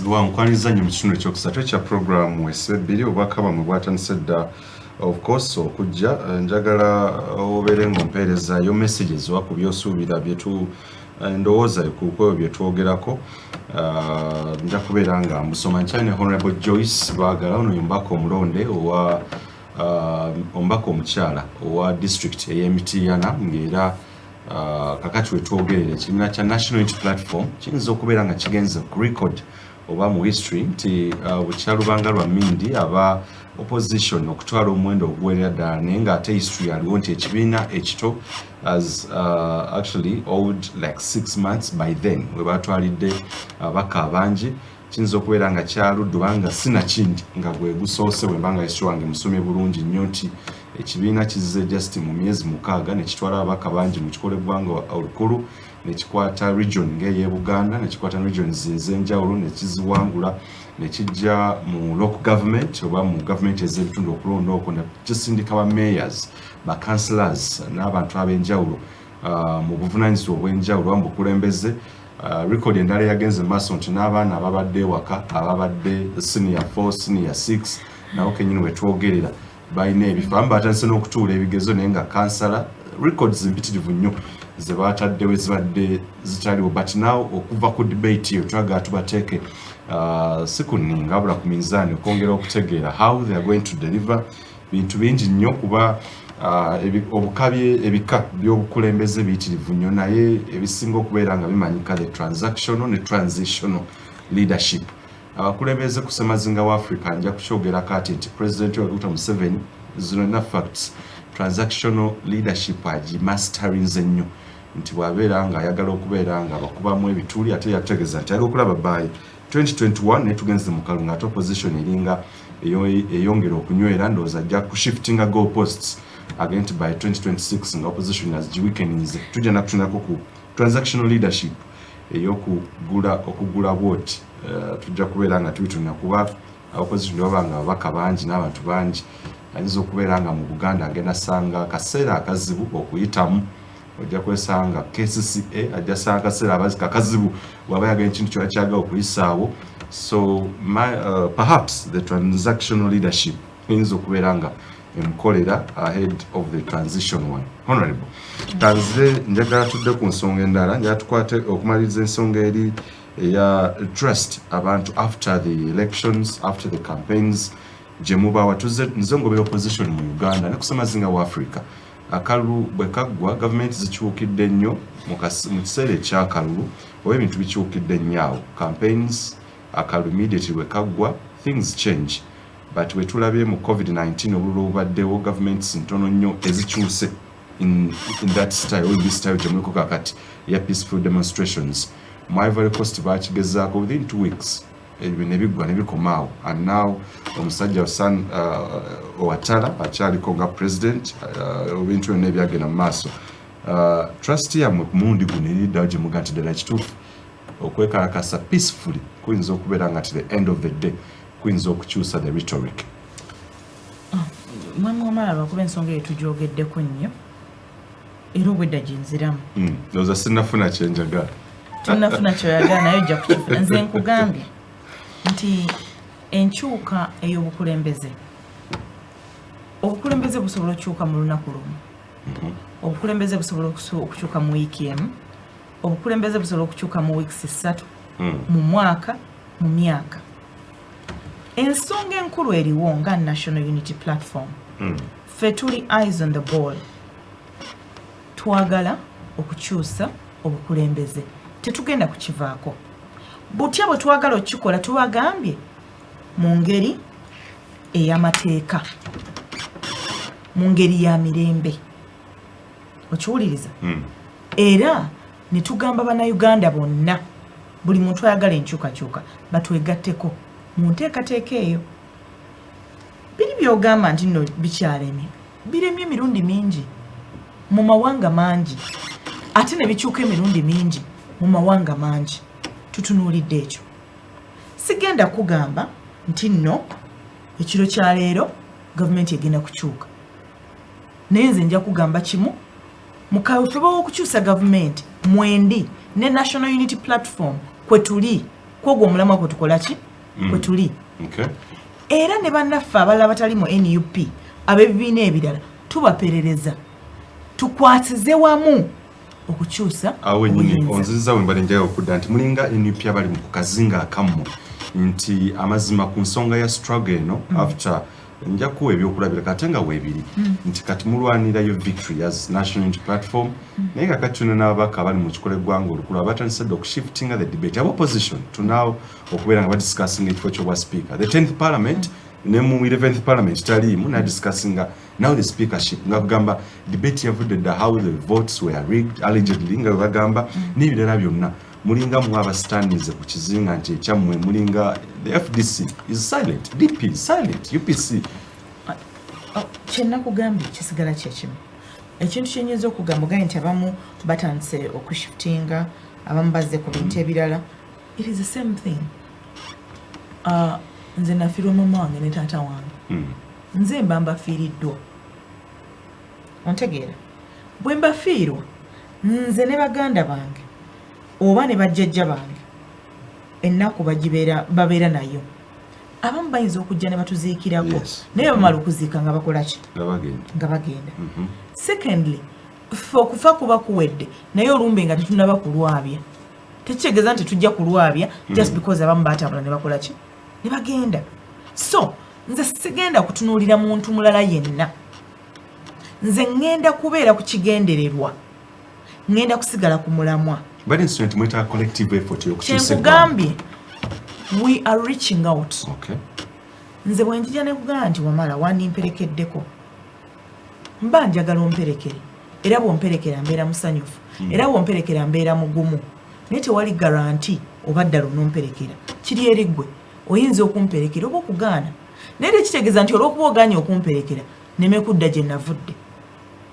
lwankwaniza nnyo mu kitundu ekyokusatu ekya puroguramu essebiri obwakaba mwe bwatandise dda of course okujja njagala obeere ng'ompeerezayo messages oba ku byosuubira byetu ndowooza ku ebyo bye twogerako nja kubeera nga mbusoma nkyali ne Honorable Joyce Baagala ono omubaka omulonde owa omubaka omukyala owa district ey'Emityana ng'era kakati wetwogerera ekibiina kya National Unity Platform kiyinza okubeera nga kigenze ku record oba mu history nti bukyalubanga lwa Mindi aba opposition okutwala omuwendo oguwerera ddala naye ng'ate history yaliwo nti ekibiina ekito as actually old like 6 months by then we batwalidde abaka abangi kiyinza okubeera nga kyaludde nga sinakindi nga gwe gusoose bwe mbanga history wange musomye bulungi nnyo nti ekibiina kizze just mu myezi 6 ne kitwala abaka bangi mu kikolo eggwanga olukulu ne kikwata region ng'ey'e Buganda ne kikwata regions ez'enjawulo ne kiziwangula ne kijja mu local government oba mu government ez'ebitundu okulonda okwo ne kisindika ba mayors ba councillors n'abantu ab'enjawulo mu buvunaanyizibwa obw'enjawulo mu bukulembeze record endala yagenze maaso nti n'abaana ababadde ewaka ababadde senior 4 senior 6 nawo kennyini wetwogerera balina ebifo batandise n'okutuula ebigezo naye nga kansala records mpitirivu nnyo ze bataddewo ezibadde zitaliwo but now okuva ku debate eyo twagala tubateeke si ku nninga wabula ku minzaani okwongera okutegeera how they are going to deliver bintu bingi nnyo kuba ebika by'obukulembeze biyitirivu nnyo naye ebisinga okubeera nga bimanyika the transactional ne transitional leadership abakulembeze ku ssemazinga wa Africa nja kukyogerako ati nti President Dr. Museveni zino na facts transactional leadership agimasterinze nnyo nti bwabeera nga ayagala okubeera nga bakubamu ebituli ate yakutegeeza nti ayagala okulaba by 2021 ne tugenze mu kalunga ate opposition eringa eyongera okunywera ndowooza ajja kushiftinga goalposts against by 2026 nga opposition azigiweakeninze tujja nakutunako ku transactional leadership okugula bwoti tujja kubeera nga tubitunda kuba opposition baba nga babaka bangi n'abantu bangi ayinza okubeera nga mu Buganda agenda sanga akaseera akazibu okuyitamu ojja kwesanga KCCA ajja sanga akaseera akazibu waba yagala ekintu kyonna kyagala okuyisaawo so perhaps the transactional leadership eyinza okubeera nga emukolera ahead of the transition one. Honorable tanzire njagala tudde ku nsonga endala njagala tukwate okumaliriza ensonga eri eya trust abantu after the elections after the campaigns jemuba watuze nzongobera opposition mu Uganda ne kusemazinga wa Africa akalulu bwe kaggwa government zikyukidde nnyo mu kiseera ekyakalulu oba ebintu bikyukidde nnyo campaigns akalulu immediately bwe kaggwa things change but we tulabye mu COVID-19 obululu obaddewo governments ntono nnyo ezikyuse in that style in this style jemuliko kakati ya peaceful demonstrations mu Ivory Coast bakigezaako within 2 weeks ebintu biggwa ne bikomaawo and now omusajja San Ouattara akyaliko nga president ebintu byonna ebyagenda mu maaso trust yammwe ku mulundi guno eriddawo gye muga nti ddala kituufu okwekalakasa peacefully kuyinza okubeera nga at the end of the day kuyinza okukyusa the rhetoric mwamala lwakuba ensonga eyo tugyogeddeko nnyo era obwedda ginziramu ndowooza sinnafuna kyenjagala tunafuna kyoyagala naye ojja kukifuna nze nkugambye nti enkyuka ey'obukulembeze busobola okukyuka mu lunaku lumu obukulembeze busobola okukyuka mu wiiki emu obukulembeze busobola okukyuka mu wiiki 3 mu mwaka mu myaka ensonga enkulu eriwo nga National Unity Platform ffe tuli eyes on the ball twagala okukyusa obukulembeze tetugenda kukivaako butya bwe twagala okukikola tubagambye mu ngeri ey'amateeka mu ngeri ya mirembe okiwuliriza era ne tugamba bannayuganda bonna buli muntu ayagala enkyukakyuka batwegatteko mu nteekateeka eyo biri byogamba nti nno bikyalemye biremye emirundi mingi mu mawanga mangi ate ne bikyuka emirundi mingi mu mawanga mangi tutunuulidde ekyo sigenda kugamba nti nno ekiro kya leero gavumenti egenda kukyuka naye nze nja kugamba kimu mu kaweefube w'okukyusa gavumenti mwendi ne National Unity Platform kwe tuli kwogwo omulamwa kwe tukola ki kwe tuli era ne bannaffe abalala batali mu NUP ab'ebibiina ebirala tubaperereza tukwasize wamu okukyusa awe nyini onziza wembale njayo okudda nti mulinga NUP abali mu kukazinga akamu nti amazima ku nsonga ya struggle eno after nja kuwa ebyokulabira kate nga weebiri nti kati mulwanirayo victory as national unity platform naye kakati tuna n'ababaka abali mu kikola eggwanga olukulu abatandisedde okushiftinga the debate aba opposition tunaawo okubeera nga badiscussing ekifo ky'obwa speaker the 10th parliament ne mu 11th parliament taliimu nadiscussinga now the speakership nga kugamba debate yavudde dda how the votes were rigged allegedly nga bagamba n'ebirala byonna mulinga mu abastandinze ku kizinga nti ekyammwe mulinga the FDC is silent, DP is silent, UPC kyenna kugambye kisigala kyekimu ekintu kyenyinza okugamba ogaye nti abamu batandise okushiftinga abamu bazze ku bintu ebirala it is the same thing nze nafiirwa mama wange ne taata wange nze mba mbafiiriddwa ontegeera bwe mbafiirwa nze ne baganda bange oba ne bajjajja bange ennaku babeera nayo abamu bayinza okujja ne batuziikirako naye bamala okuziika nga bakola ki nga bagenda secondly ffe okufa kuba kuwedde naye olumbe nga tetunaba kulwabya tekitegeeza nti tujja kulwabya just because abamu baatambula ne bakola ki ne bagenda so nze sigenda kutunuulira muntu mulala yenna nze ngenda kubeera ku kigendererwa ngenda kusigala ku mulamwa kyekugambye we are reaching out nze bwe njija ne kugamba nti wamala wandimperekeddeko mba njagala omperekere era bw'omperekera mbeera musanyufu era bw'omperekera mbeera mugumu naye tewali garanti oba ddala onomperekera kiri eri ggwe oyinza okumperekera oba okugaana naye tekitegeeza nti olw'okuba ogaanye okumperekera neme kudda gye navudde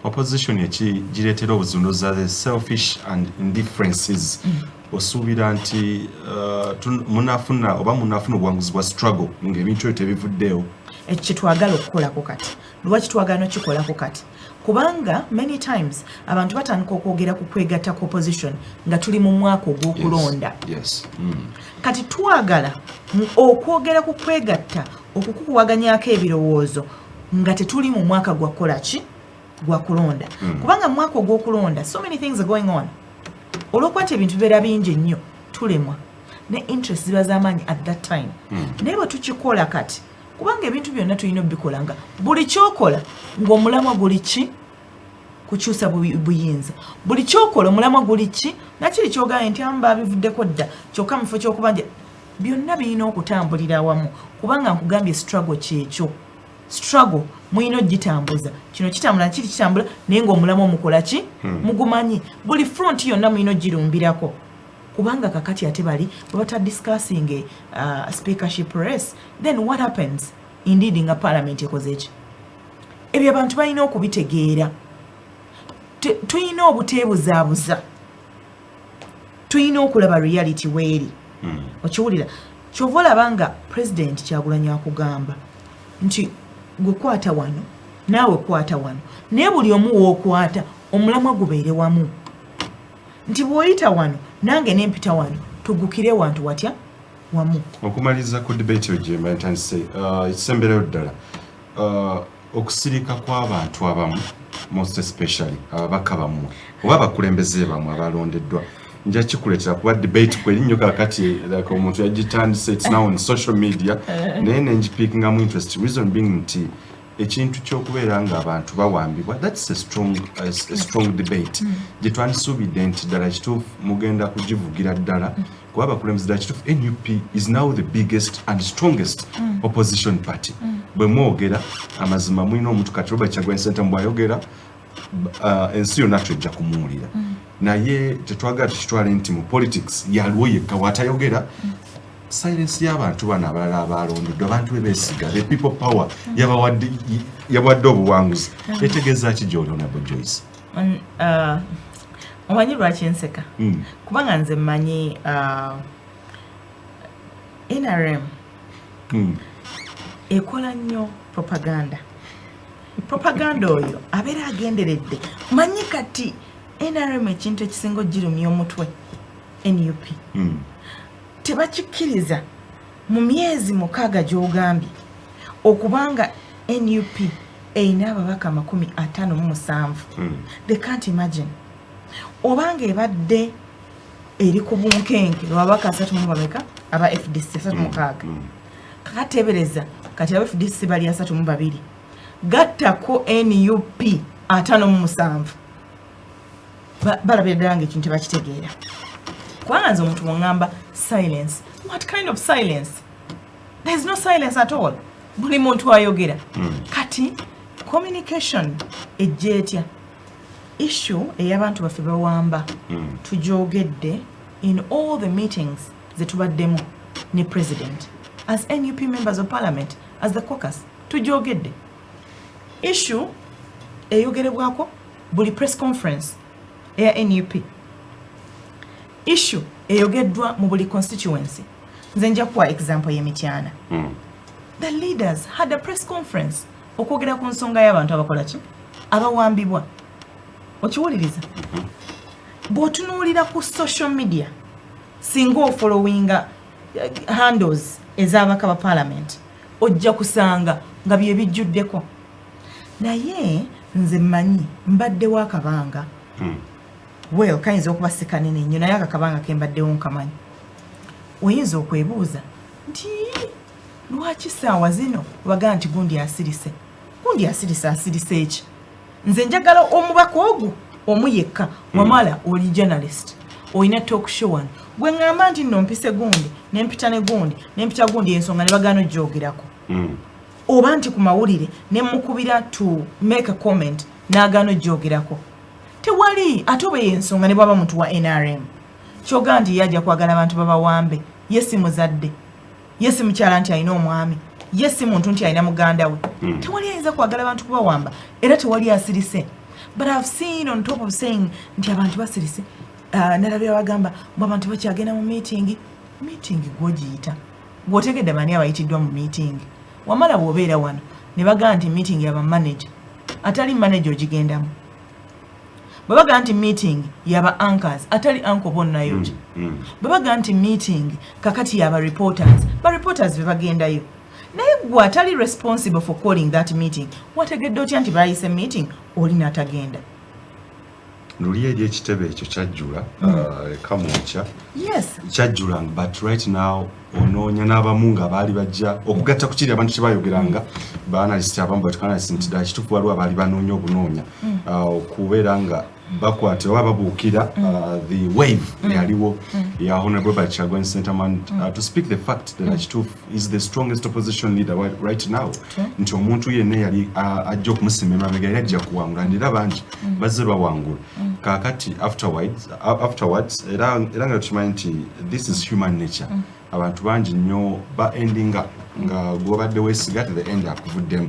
opposition ekigireetera obuzunduza the selfish and indifferences osuubira nti munafuna obuwanguzi bwa struggle ng'ebintu ebyo tebivuddeewo ekyo kyetwagala okukolako kati lwaki twagala nokikolako kati kubanga many times abantu batandika okwogera ku kwegatta ku opposition nga tuli mu mwaka ogw'okulonda kati twagala okwogera ku kwegatta okukuwaganyako ebirowoozo nga tetuli mu mwaka gwa kukola ki gwa kulonda kubanga mu mwaka ogw'okulonda so many things are going on olw'okuba nti ebintu bibeera bingi nnyo tulemwa ne interest ziba z'amaanyi at that time naye bwe tukikola kati kubanga ebintu byonna tulina obikola nga buli kyokola ng'omulamwa guli ki kukyusa buyinza buli kyokola omulamwa guli ki nakiri kyogambye nti amu baabivuddeko dda kyokka mu kifo ky'okubanja byonna birina okutambulira awamu kubanga nkugambye struggle kyekyo struggle muyina ogitambuza kino kitambula kiri kitambula naye ng'omulamwa omukola ki mugumanyi buli front yonna muyina ogirumbirako kubanga kakati ate bali bwe bata discussing speakership race then what happens indeed nga parliament ekoze eki ebyo abantu balina okubitegeera tuyina obuteebuzaabuza tuyina okulaba reality weeri okiwulira kyova olaba nga president Kyagulanyi akugamba nti gwe kwata wano naawe kwata wano naye buli omu wookwata omulamwa gubeere wamu nti bw'oyita wano nange nempita wano tugukire wantu watya wamu okumaliza ku debate ojemba ntandise ekisemberayo ddala okusirika kw'abantu abamu most especially ababaka bammwe oba abakulembeze bammwe abalondeddwa nja kikuleetera kuba debate kweri nnyo kakati omuntu yagitandise it's now on social media naye nengipiikingamu interest reason being nti ekintu ky'okubeera ng'abantu bawambibwa that's a strong debate gye twandisuubidde nti ddala kituufu mugenda kugivugira ddala kuba abakulembeze ddala kituufu NUP is now the biggest and strongest opposition party bwe mwogera amazima mulina omuntu kati Robert Kyagulanyi Ssentamu bw'ayogera ensi yonna twejja kumuwulira naye tetwagala tukitwale nti mu politics yaliwo yekka waatayogera silence y'abantu bano abalala abalondeddwa abantu bebeesiga the people power yabawadde obuwanguzi etegeeza ki gy'oli Honorable Joyce omanyi lwaki nseka kubanga nze mmanyi NRM ekola nnyo propaganda oyo abeera agenderedde manyi kati NRM ekintu ekisinga ogirumya omutwe NUP tebakikkiriza mu myezi 6 gy'ogambye okubanga NUP eyina ababaka 57. They can't imagine. Obanga ebadde eri ku bunkenke ababaka 3 aba FDC 36. Kakatebereza kati aba FDC bali 32. Gattako NUP 57. Balabira ddala ng'ekintu tebakitegeera. Kwanza omuntu wangamba silence. What kind of silence? There's no silence at all. Buli muntu ayogera. Kati communication ejjetya issue ey'abantu baffe bawamba tujogedde in all the meetings zetubaddemu ne president as NUP members of parliament as the caucus tujogedde issue eyogerebwako buli press conference eya NUP issue eyogeddwa mu buli constituency. Nze nja kuwa example y'Emityana. The leaders had a press conference okwogera ku nsonga y'abantu abakola ki abawambibwa. Okiwuliriza? Bw'otunuulira ku social media singa ofollowinga handles ez'abaka ba parliament ojja kusanga nga bye bijjuddeko. Naye nze mmanyi mbaddewo akabanga well kayinza okuba si kanene nnyo naye akakabanga ke mbaddewo nkamanyi. Oyinza okwebuuza nti lwaki saawa zino waga nti gundi asirise asirise eki? Nze njagala omubaka ogwo omu yekka wamala oli journalist oyina talk show wano gwe ngamba nti nno mpise gundi nempita ne gundi nempita gundi ensonga ne bagano jjogerako oba nti ku mawulire ne mukubira to make a comment n'agano jjogerako tewali atobe ensonga ne bwaba muntu wa NRM kyoga nti yajja kwagala abantu babawambe yesi muzadde yesi mukyala nti ayina omwami yesi muntu nti ayina muganda we tewali ayinza kwagala abantu kubawamba era tewali asirise. But I've seen on top of saying nti abantu basirise nalabya bagamba abantu bakyagenda mu meeting gwogiyita gwotegedde bani abayitiddwa mu meeting wamala bw'obeera wano ne bagamba nti meeting yaba manager atali manager ogigendamu bwe bagamba nti meeting yaba anchors atali anchor bonna yogi bwe bagamba nti meeting kakati yaba reporters ba reporters be bagendayo naye gwe atali responsible for calling that meeting wategedde otya nti bayise meeting oli n'atagenda. Luli eri ekitebe ekyo kyajjula kamwokya yes kyajjula but right now onoonya n'abamu nga baali bajja okugatta ku kiri abantu kyebayogeranga baanalisi abamu batukanalisi nti ddala kituufu waliwo abaali banoonya obunoonya okubeera nga bakwate oba babuukira the wave yaliwo ya Honorable Bachaguan Sentaman to speak the fact that kituufu is the strongest opposition leader right now nti omuntu yenna yali ajja okumusima emabega yali ajja kuwangula ndira bangi bazze bawangula kakati afterwards era nga tukimanyi nti this is human nature abantu bangi nnyo ba endinga nga gwobadde weesiga to the end akuvuddemu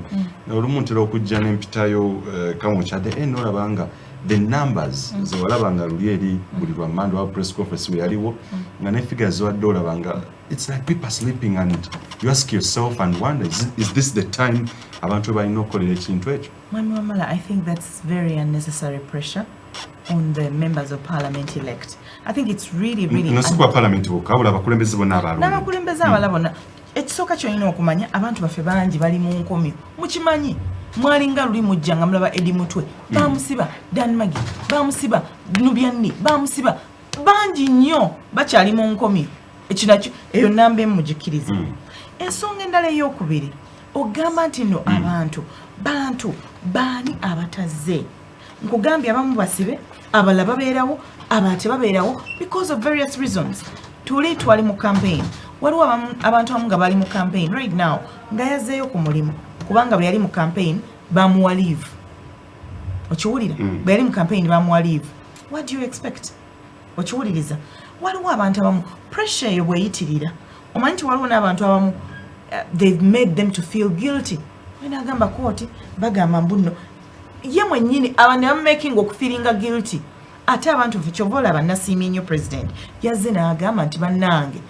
olumu ntera okujja n'empitayo kamwokya the end olabanga the numbers zewalabanga luli eri buli lwammande wa press conference we yaliwo nga ne figures zewadde olabanga it's like people sleeping and you ask yourself and wonder is this the time abantu balina okukolera ekintu ekyo. Mwami Wamala, I think that's very unnecessary pressure on the members of parliament elect. I think it's really nosikuba parliament bokka wabula abakulembeze bonna abalonde n'abakulembeze abala bonna ekisooka kyolina okumanya abantu baffe bangi bali mu nkomyo mukimanyi mwalinga luli mujja nga mulaba edi mutwe bamusiba Dan Magi bamusiba Nubianni bamusiba bangi nnyo bakyali mu nkomyo ekinakyo eyo namba emu mugikkiriza. Ensonga endala ey'okubiri ogamba nti nno bantu baani abatazze nkugambye abamu basibe abalala babeerawo abalala tebabeerawo because of various reasons. Twali mu campaign waliwo abantu abamu nga bali mu campaign right now nga yazzeeyo ku mulimu kubanga bwe yali mu campaign bamuwa leave. Okiwulira? Bwe yali mu campaign bamuwa leave. What do you expect? Okiwuliriza? Waliwo abantu abamu pressure eyo bweyitirira omanyi nti waliwo n'abantu abamu they've made them to feel guilty. Wena agamba kooti bagamba mbuno ye mwennyini abantu bamaking okufiringa guilty ate abantu ffe kyova olaba nasiimye nnyo president yazze n'agamba nti bannange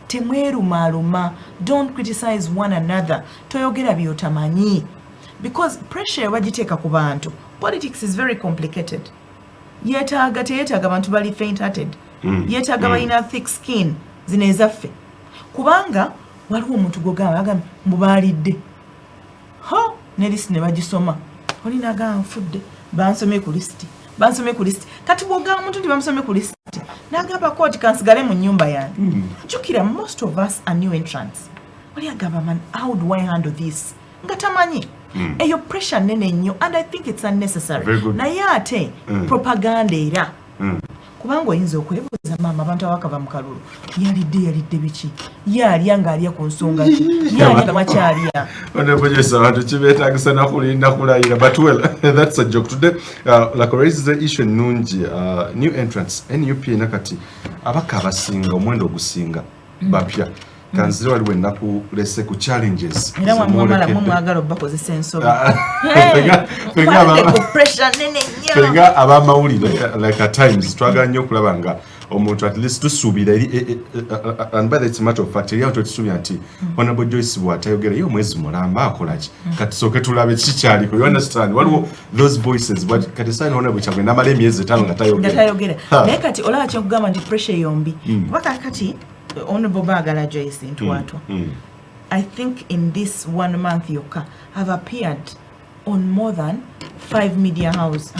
temwerumaaluma, don't criticize one another, toyogera byotamanyi because pressure bagiteeka ku bantu. Politics is very complicated. Teyeetaaga abantu bali faint hearted, yeetaaga balina thick skin zino ezaffe kubanga waliwo omuntu gwogamba agamba mubaalidde ne lisiti ne bagisoma oli nagamba nfudde bansome ku lisiti kati bwogamba omuntu nti bamusome ku lisiti nagamba kooti kansigale mu nnyumba yange jjukira most of us are new entrants oli agamba man how do I handle this nga tamanyi eyo pressure nene nnyo and I think it's unnecessary naye ate propaganda era kubanga oyinza okwebuuza maama abantu abakava mu kalulu yalidde biki yalya ng'alya ku nsonga ki yalya nga bakyalya onebonyesa abantu kibeetagisa nakulinda kulayira but well that's a joke today like raises the issue ennungi new entrants NUP nakati abaka abasinga omwendo ogusinga bapya kanzira waliwo ennaku lese ku challenges era mwagala obakozesa ensobi fenga abamawulire like at times twagala nnyo okulaba nga omuntu at least tusuubira and by the matter of fact eri awo twetusuubira nti honorable Joyce bw'atayogera ye omwezi mulamba akolaki kati tusooke tulabe kikyaliko you understand waliwo those voices kati saini honorable Kyagulanyi namala emyezi 5 nga tayogera naye kati olaba kyenkugamba nti pressure yombi kuba kati Honorable Bagala Joyce Ntwatwa. I think in this 1 month yokka have appeared on more than 5 media houses.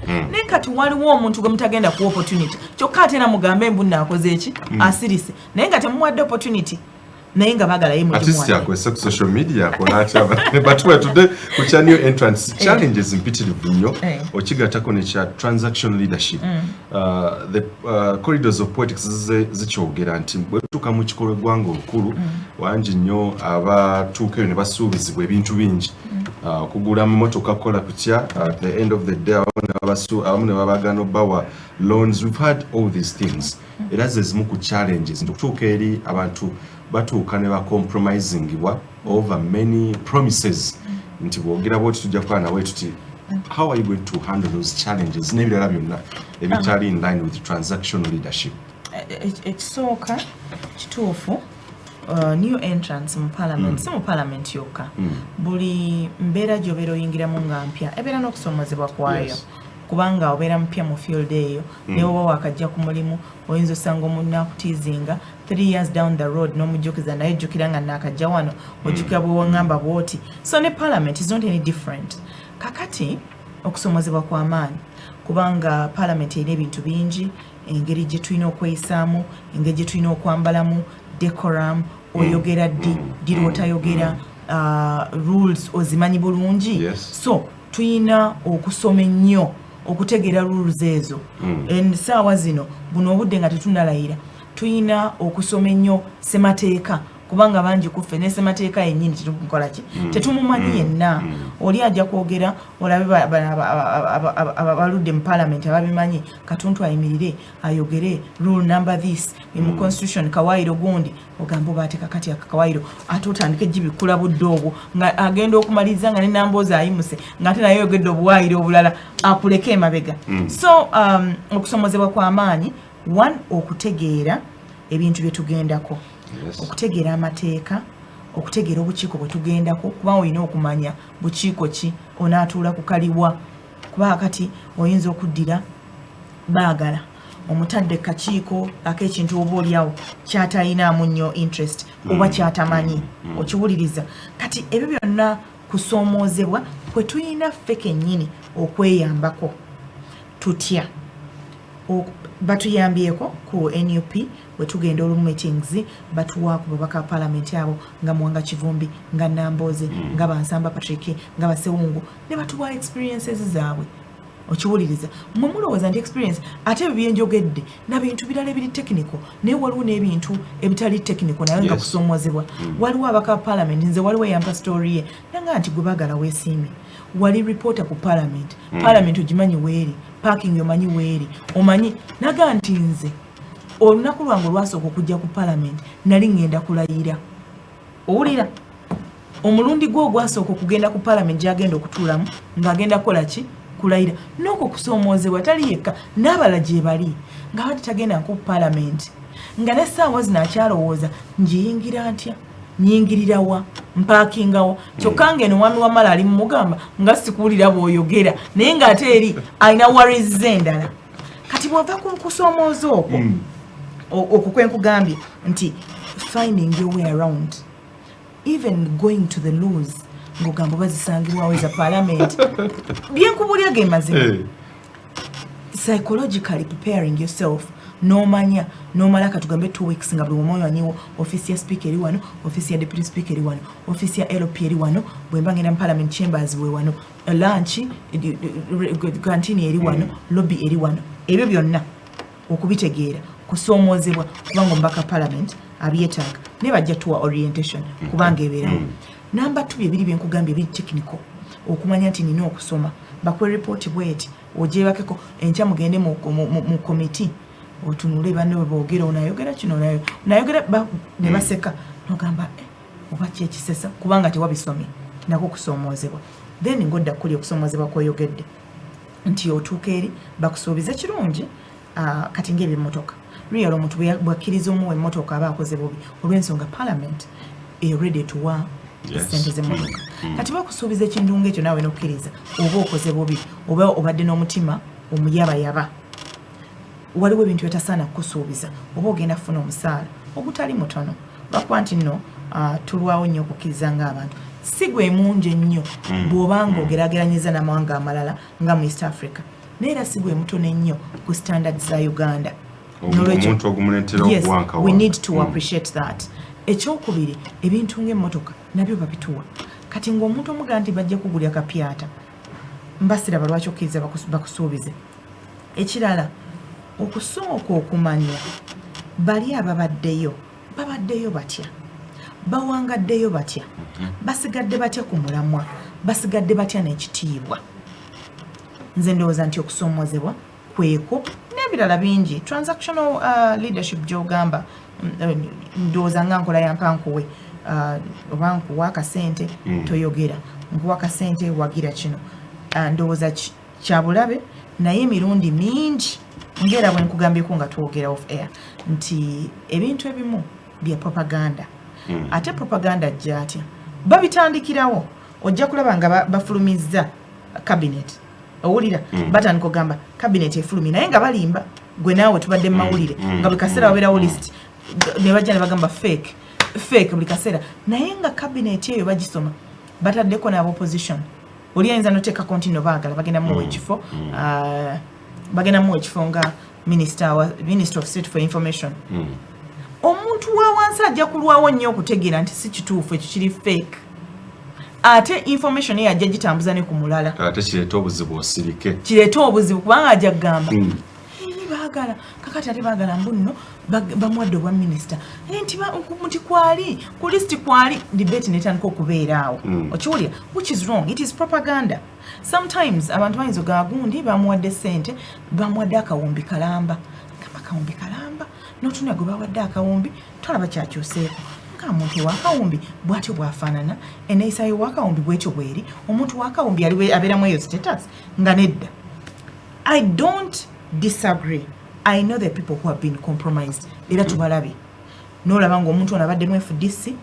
Ne kati waliwo omuntu gwe mutagenda ku opportunity. Kyokka ate na mugambe mbunna akoze eki asirise. Naye nga temuwadde opportunity. Naye nga bagala ye mulimu. Artist yakwese ku social media konacha but we today kucha new entrance challenges impitirivu nnyo okigatako ne cha transaction leadership the corridors of politics zikyogera nti bwe tuka mu kikolo gwanga okulu wangi nnyo abatuukeyo ne basuubizibwa ebintu bingi okugula mmotoka kola kutya at the end of the day abamu ne babagana obawa loans we've had all these things era zezimu ku challenges ntukutuuka eri abantu batuuka ne bacompromisingibwa over many promises nti bwogera bwoti tujja kukola nawe tuti how are you going to handle those challenges n'ebirala byonna ebitali in line with transactional leadership ekisooka kituufu new entrants mu parliament si mu parliament yokka buli mbeera gy'obeera oyingiramu nga mpya ebeera n'okusomozebwa kwayo kubanga obeera mpya mu field eyo ne oba wakajja ku mulimu oyinza osanga omuntu akutiizinga 3 years down the road n'omujjukiza naye jjukira nga naakajja wano ojjukira bwewangamba bwoti so ne parliament is not any different kakati okusomozebwa kw'amaanyi kubanga parliament erina ebintu bingi engeri gye tulina okweyisaamu engeri gye tulina okwambalamu decorum oyogera ddi otayogera rules ozimanyi bulungi so tulina okusoma ennyo okutegeera rules ezo saawa zino buno obudde nga tetunnalayira tulina okusoma ennyo semateeka kubanga bangi kuffe ne semateeka yennyini tetukukola ki tetumumanyi yenna oli ajja kwogera olabe abaludde mu parliament ababimanyi katuntu ayimirire ayogere rule number this mu constitution kawairo gundi ogambo baateeka kati akakawairo ate otandika ejjibikula budde obwo nga agenda okumaliza nga ne namboozi ayimuse nga ate naye oyogedde obuwaayiro obulala akuleka emabega so okusomozebwa kw'amaanyi one okutegeera ebintu bye tugendako okutegeera amateeka okutegeera obukiiko bwe tugendako kuba olina okumanya bukiiko ki onaatuula ku kaliwa kuba kati oyinza okuddira baagala omutadde kakiiko ak'ekintu oba oliawo kyatayinaamu nnyo interest oba kyatamanyi okiwuliriza kati ebyo byonna kusoomoozebwa kwe tulina ffe kennyini okweyambako tutya batuyambyeko ku NUP bwe tugenda olu meetings batuwa ku babaka parliament abo nga Mwanga Kivumbi nga Nambooze nga Bansamba Patrick nga Basewungu ne batuwa experiences zaabwe okiwuliriza mwe mulowooza nti experience ate byenjogedde na bintu birala ebiri technical naye waliwo n'ebintu ebitali technical naye nga kusoomozebwa waliwo abaka parliament nze waliwo eyampa story ye nanga nti gwe baagala weesiime wali reporter ku parliament parliament ogimanyi weeri parking yomanyi weeri omanyi naga nti nze olunaku lwange olwasooka okujja ku parliament nali ngenda kulayira owulira omulundi gwe ogwasooka okugenda ku parliament gyagenda okutuulamu ng'agenda kukola ki kulayira n'okwo kusoomoozebwa tali yekka n'abala gye bali nga bati tagenda ku parliament nga n'essaawa zino akyalowooza njiyingira ntya nyingirirawa mpaakingawa kyokka ng'eno mwami wamala ali mumugamba nga sikuwulira bw'oyogera naye ng'ate eri alina worries endala kati bw'ova ku kusoomooza okwo okwo kwe nkugambye nti finding your way around, even going to the laws ng'ogamba bazisangibwawo eza parliament byenkubulya ge mazima. Psychologically preparing yourself nomanya nomala katugambe 2 weeks nga buli omoyo aniwo office ya speaker eri wano, office ya deputy speaker eri wano, office ya LP eri wano, bwemba ngenda mu parliament chambers we wano, lunch canteen eri wano, lobby eri wano. Ebyo byonna okubitegeera kusoomozebwa kubanga mbaka parliament abyetaaga ne bajja tuwa orientation kubanga ebeerawo. Number 2 ebiri byenkugambye ebiri technical okumanya nti nina okusoma bakwe report bweti ogyebakeko enkya mugende mu committee otunule banne boogera onayogera kino nayogera ne baseka nogamba oba kyekisesa kubanga tewabisomye nako kusoomozebwa. Then ngodda kuli okusoomozebwa kwoyogedde nti otuuka eri bakusuubiza kirungi kati ng'ebimmotoka real omuntu bwakkiriza omuwa emmotoka aba akoze bubi olw'ensonga parliament ready to wa sente z'emmotoka. Kati bakusuubiza ekintu ng'ekyo naawe n'okkiriza oba okoze bubi oba obadde n'omutima omuyabayaba waliwo ebintu bitasaana kukusuubiza oba ogenda kufuna omusaala ogutali mutono lwakuba nti nno tulwawo nnyo okukkiriza ng'abantu si gwe mungi ennyo bw'obanga ogeraageranyiza n'amawanga amalala nga mu East Africa naye era si gwe mutono ennyo ku standards za Uganda. Yes, we need to appreciate that. Ekyokubiri ebintu ng'emmotoka nabyo babituwa kati ng'omuntu omugaa nti bajja kugulya kapyata mbasiraba lwaki okkiriza bakusuubize. Ekirala okusooka okumanya bali ababaddeyo batya bawangaddeyo batya basigadde batya ku mulamwa basigadde batya n'ekitiibwa. Nze ndowooza nti okusoomozebwa kweko n'ebirala bingi. Transactional leadership gy'ogamba ndowooza nga nkola yampankuwe oba nkuwa akasente toyogera nkuwa akasente wagira kino ndowooza kyabulabe naye emirundi mingi ngera bwe nkugambyeko nga twogera off air nti ebintu ebimu bya propaganda. Ate propaganda ajja atya babitandikirawo ojja kulaba nga bafulumizza cabinet owulira batandika ogamba cabinet efulumye naye nga balimba gwe naawe tubadde mu mawulire nga buli kaseera wabeerawo list ne bajja ne bagamba fake buli kaseera naye nga cabinet eyo bagisoma bataddeko n'aba opposition oli ayinza noteeka kontino baagala bagenda muwa ekifo bagenda muwa ekifo nga minister of state for information. Omuntu wa wansi ajja kulwawo nnyo okutegeera nti si kituufu ekyo kiri fake ate information eyo ajja gitambuza ne ku mulala ate kireeta obuzibu osirike kireeta obuzibu kubanga ajja kugamba baagala kakati ate baagala mbu nno bamuwadde obwa minisita nti kwali ku listi kwali debate netandika okubeeraawo okiwulira which is wrong. It is propaganda. Sometimes abantu bayinza ogagundi bamuwadde sente bamuwadde akawumbi kalamba n'otunula gwe bawadde akawumbi tolaba kyakyuseeko nga omuntu wakawumbi bw'atyo bwafaanana enneeyisa y'owakawumbi bw'etyo bweri omuntu wakawumbi abeeramu eyo status nga nedda. I don't disagree. I know the people who have been compromised era tubalabe n'olaba ng'omuntu ono abaddemu FDC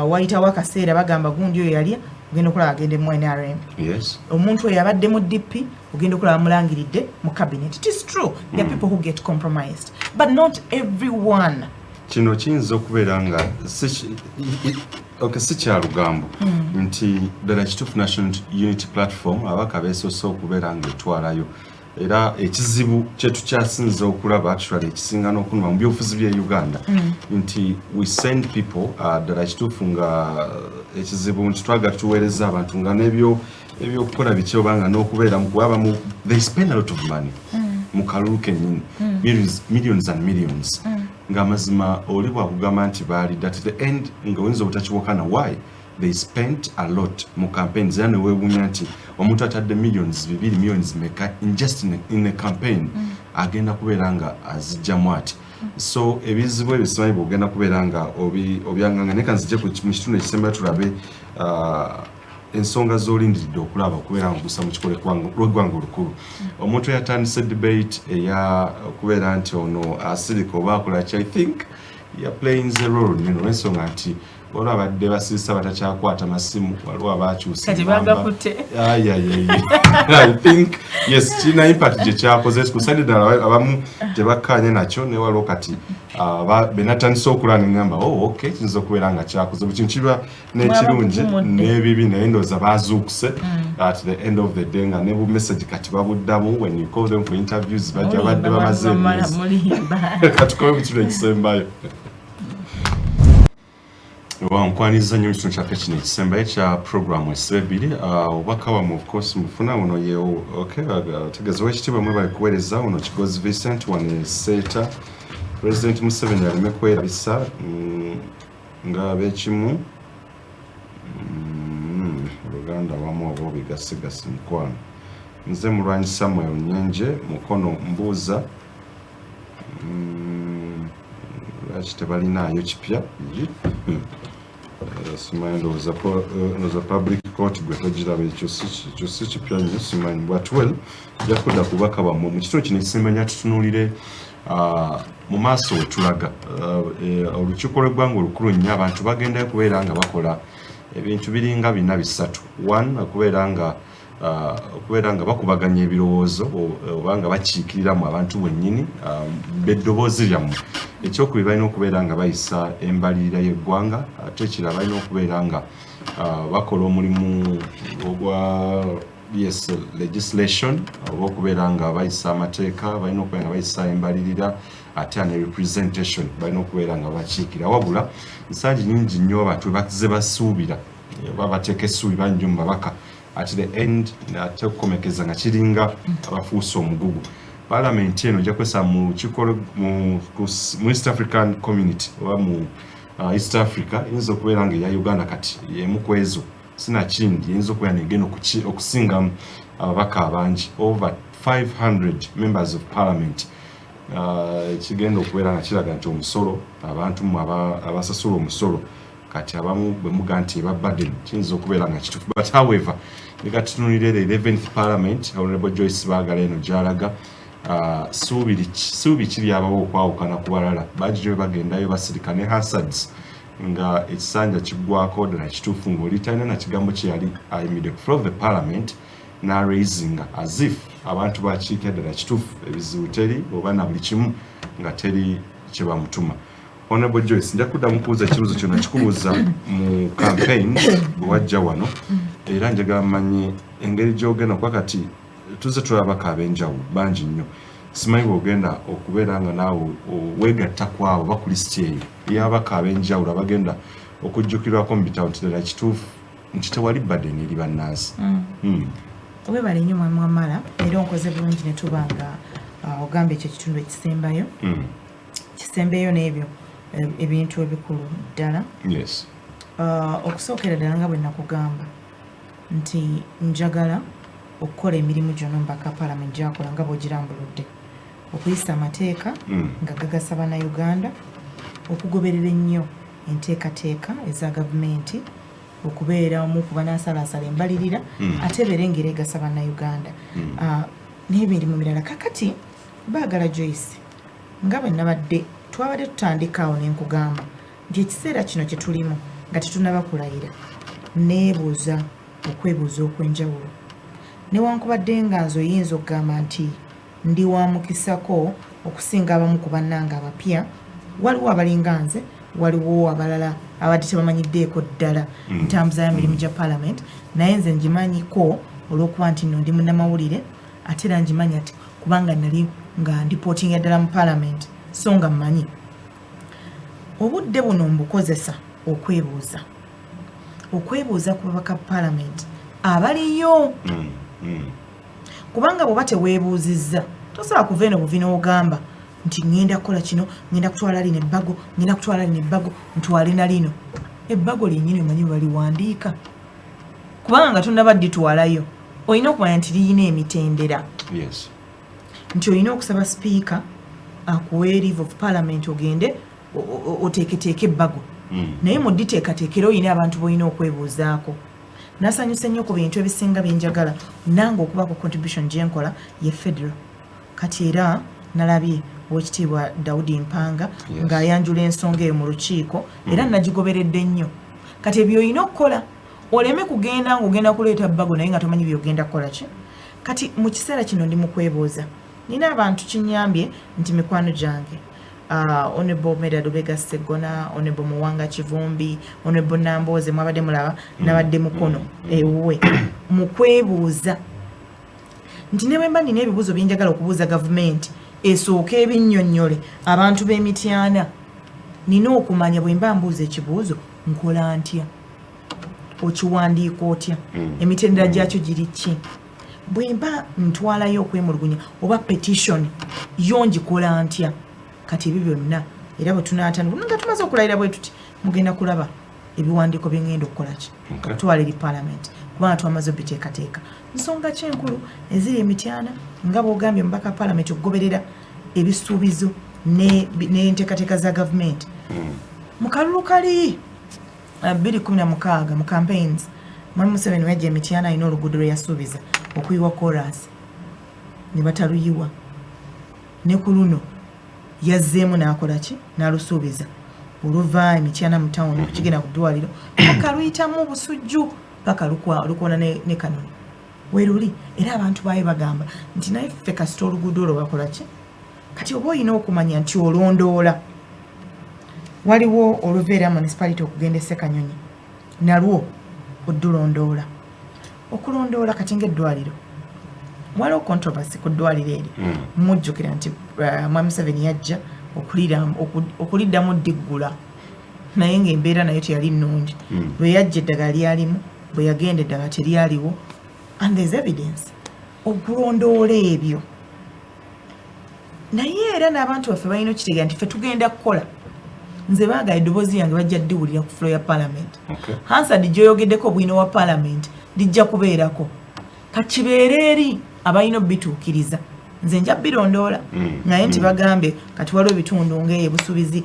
wayitawo akaseera bagamba gundi oyo yalya ogenda okulaba agende mu NRM. Yes. Omuntu oyo abadde mu DP ogenda okulaba mulangiridde mu cabinet. It is true there are people who get compromised but not everyone. Kino kiyinza okubeera nga si kya lugambo nti ddala kituufu National Unity Platform abaka beesoose okubeera nga etwalayo era ekizibu kyetukyasinza okulaba actually ekisinga n'okunuma mu byobufuzi bya Uganda nti we send people ddala kituufu nga ekizibu nti twagala tuweereza abantu nga ebyokukola biki obanga n'okubeera mu kubamu they spend a lot of money mu kalulu kennyini millions and millions ng'amazima oli bwakugamba nti baali at the end nga oyinza obutakiwakana why they spent a lot mu campaigns era neweewuunya nti omuntu atadde millions meka just in a campaign agenda kubeera nga azijjamu ati so ebizibu ebisimanyi bwogenda kubeera nga obyanganga naye kanzije mu kitundu ekisembayo tulabe ensonga z'olindiridde okulaba okubeera nga gusa mu kikole lw'eggwanga olukulu omuntu eyatandise debate okubeera nti ono asirika oba akolaki I think playing a role nino olw'ensonga nti waliwo abadde basirisa batakyakwata masimu waliwo abakyusa I think yes kirina impact gye kyakoze kusadde ddala abamu tebakkaanye nakyo ne waliwo kati benatandise okulana ngamba okay kiyinza okubeera nga kyakuze buli kintu kiba n'ekirungi n'ebibi naye ndowooza baazuukuse at the end of the day nga ne bu message kati babuddamu when you call them for interviews bajja badde bamaze emyezi katukole mu kino ekisembayo wankwaniza nnyo ekitundu kyaffe kino ekisembayo kya programu esebiri obubaka bwamwe of course mufuna uno ye okay tegeeza owekitiibwa mwe bali kuweereza uno Kigozi Vincent wane Seeta President Museveni alime kwerabisa nga abekimu Luganda wamu oba bigasigasi mukwano nze mulwanyi Samuel Nyenje mukono mbuuza lwaki tebalinaayo kipya simanyi ndowooza public court gwe togiraba ekyo si kipya nnyo simanyi but well jakudda kubaka bwammwe mu kitundu kino ekisemanya tutunuulire mu maaso we tulaga olukiiko lw'eggwanga olukulu nnyo abantu bagendayo kubeera nga bakola ebintu biringa bina bisatu one okubeera nga bakubaganya ebirowoozo oba nga bakiikiriramu abantu bwennyini beddoboozi lyammwe ekyokubiri balina okubeera nga bayisa embalirira y'eggwanga ate ekirala balina okubeera nga bakola omulimu ogwa legislation oba okubeera nga bayisa amateeka balina okubeera nga bayisa embalirira ate ne representation balina okubeera nga bakiikira wabula nsangi nyingi nnyo abantu baze basuubira oba bateeka essuubi bannyo mu babaka at the end ate okukomekeza nga kiringa abafuusa omugugu Parliament eno ojja kwesa mu kikolo mu East African Community oba mu East Africa eyinza okubeera nga eya Uganda kati yemu ku ezo sinakindi eyinza okubeera negenda okusinga ababaka abangi over 500 members of Parliament kigenda okubeera nga kiraga nti omusolo abantu abasasula omusolo kati abamu bwe muga nti eba burden kiyinza okubeera nga kituufu but however leka tutunulire the 11th Parliament Honorable Joyce Baagala eno gy'alaga suubi kiri abawo okwawukana ku balala bagijo bwe bagendayo basirika ne hazards nga ekisanja kiggwako ddala kituufu ng'oli talina na kigambo kye yali ayimidde ku floor of the Parliament n'araisinga as if abantu bakiika ddala kituufu ebizibu teri oba na buli kimu nga teri kye bamutuma. Honorable Joyce nja kuddamu kubuuza ekibuuzo kyonna kikubuuza mu campaign bwe wajja wano era njagala mmanyi engeri gy'ogenda kuba kati tuzze tulabako ab'enjawulo bangi nnyo simanyi bw'ogenda okubeera nga naawe weegatta ku abo oba ku lisiti eyo y'ababaka ab'enjawulo abagenda okujjukirwako mu bitabo nti ddala kituufu nti tewali burden eri bannansi. Weebale nnyo Mwamala era onkoze bulungi ne tuba nga ogamba ekyo ekitundu ekisembayo kisembeyo n'ebyo ebintu ebikulu ddala. Yes. Okusookera ddala nga bwe nakugamba nti njagala okukola emirimu gyonna omubaka Parliament gyakola nga bw'ogirambuludde okuyisa amateeka nga gagasa bannayuganda okugoberera ennyo enteekateeka eza gavumenti okubeera omu ku banaasalaasala embalirira ate berengera egasa bannayuganda n'emirimu mirala. Kakati baagala Joyce nga bwe nabadde twabadde tutandikaawo n'enkugamba nti ekiseera kino kye tulimu nga tetunaba kulayira neebuuza okwebuuza okw'enjawulo newankubadde nga nze oyinza okugamba nti ndi wa mukisako okusinga abamu ku bannanga abapya waliwo abalinga nze waliwo abalala abadde tebamanyiddeeko ddala ntambuza ya mirimu gya Parliament naye nze ngimanyiko olw'okuba nti nno ndi munnamawulire ate era ngimanyi ati kubanga nali nga ndipootinga ddala mu Parliament so nga mmanyi obudde buno mbukozesa okwebuuza ku babaka Parliament abaliyo kubanga bw'oba teweebuuzizza tosobola kuva eno buvi n'ogamba nti ngenda kukola kino ngenda kutwala lino ebbago ngenda kutwala lino ebbago ntwale na lino ebbago lyennyini omanyi baliwandiika kubanga nga tonnabaditwalayo olina okumanya nti liyina emitendera. Yes. Nti olina okusaba sipiika akuwe leave of Parliament ogende oteeketeeke ebbago naye mu dditeekateekera olina abantu b'olina okwebuuzaako. Nasanyuse nnyo ku bintu ebisinga byenjagala nange okuba ku contribution gyenkola ye federal kati era nalabye owekitiibwa Daudi Mpanga ng'ayanjula ensonga eyo mu lukiiko era nagigoberedde nnyo. Kati ebyo olina okukola oleme kugenda ng'ogenda kuleeta bbago naye nga tomanyi byogenda kukola ki. Kati mu kiseera kino ndi mu kwebuuza nina abantu kinyambye nti mikwano gyange Honorable Medard Lubega Sseggona, Honorable Muwanga Kivumbi, Honorable Namboze mwabadde mulaba nabadde mukono ewuwe mu kwebuuza nti ne bwe mba nina ebibuuzo bye njagala okubuuza gavumenti esooka ebinnyonnyole abantu b'Emityana nina okumanya bwe mba mbuuza ekibuuzo nkola ntya okiwandiika otya emitendera gyakyo giri ki bwe mba ntwalayo okwemulugunya oba petition yo ngikola ntya kati ebyo byonna era bwe tunaatandika nga tumaze okulayira bwe tuti mugenda kulaba ebiwandiiko bye ngenda okukola ki okutwala eri paalamenti kubanga twamaze obiteekateeka nsonga kyenkulu eziri Emityana nga bw'ogambye omubaka paalamenti okugoberera ebisuubizo n'enteekateeka za gavumenti mu kalulu kali 2016 mu campaigns Mwami Museveni yajja Emityana alina oluguudo lwe yasuubiza okuyiwa chorus ne bataluyiwa ne ku luno yazzeemu n'akola ki n'alusuubiza oluva Emityana mu town okukigenda ku ddwaliro paka luyitamu busujju paka lukoona ne Kanoni weeruli era abantu baayo bagamba nti naye ffe kasita oluguudo olwo bakola ki kati oba olina okumanya nti olondoola waliwo oluveera municipality okugenda e Ssekanyonyi nalwo oddulondoola okulondoola kati ng'eddwaliro waliwo controversy ku ddwaliro eri mujjukira nti Mwami Museveni yajja okuliddamu ddiggula naye ng'embeera nayo teyali nnungi bwe yajja eddagala lyalimu bwe yagenda eddagala teryaliwo and there's evidence okulondoola ebyo naye era n'abantu baffe balina okitegeera nti ffe tugenda kukola nze baagala eddoboozi yange bajja ddiwulira ku floor ya parliament Hansard gy'oyogeddeko obwino wa parliament lijja kubeerako kakibeere eri abalina obituukiriza nze nja birondoola naye nti bagambye kati waliwo ebitundu ng'eyo Busuubizi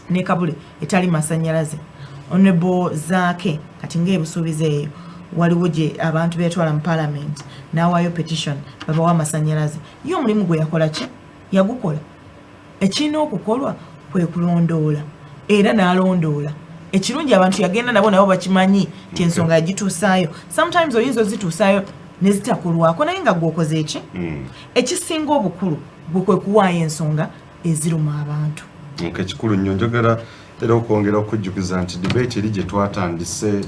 ne Kabule etali masannyalaze Honorable Zaake kati ng'ebusuubizi eyo waliwo gye abantu beetwala mu parliament n'awaayo petition babawa amasannyalaze ye omulimu gwe yakola ki yagukola ekirina okukolwa kwe kulondoola era n'alondoola ekirungi abantu yagenda nabo bakimanyi ti ensonga yagituusaayo sometimes oyinza ozituusaayo ne zitakulwako naye nga gwokoze eki ekisinga obukulu gwe kwe kuwaayo ensonga eziruma abantu ekikulu nnyo njogera era okwongera okujjukiza nti debate eri gye twatandise